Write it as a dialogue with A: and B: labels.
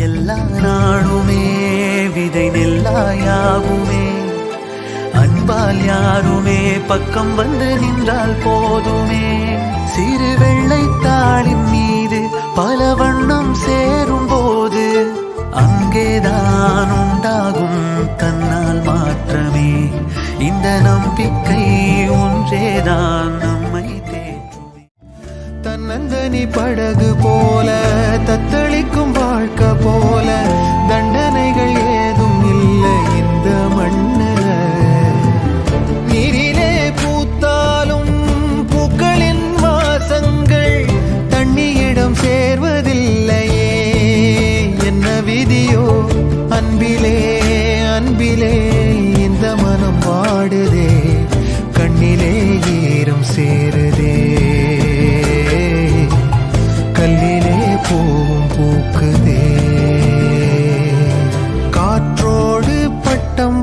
A: எல்லா நாளுமே விதை நெல்லாயாகுமே. அன்பால் யாருமே பக்கம் வந்து நின்றால் போதுமே. சிறு வெள்ளைத்தாளின் மீது பல வண்ணம் சேரும் போது அங்கேதான் உண்டாகும் தன்னால் மாற்றமே. இந்த நம்பிக்கை ஒன்றேதான் நம்மை தேற்றுமே. தன்னந்தனி படகு போல தத்தளிக்கும் வாழ்க்கை போல தண்டனைகள் ஏதும் இல்லை இந்த மண்ணில. நீரிலே பூத்தாலும் பூக்களின் வாசங்கள் தண்ணியிடம் சேர்வதில்லையே. என்ன விதியோ அன்பிலே அன்பிலே இந்த மனம் வாடுதே. கண்ணிலே ஈரம் சேருதே. கல்லிலே பூவும் பூக்குதே. காற்றோடு பட்டம்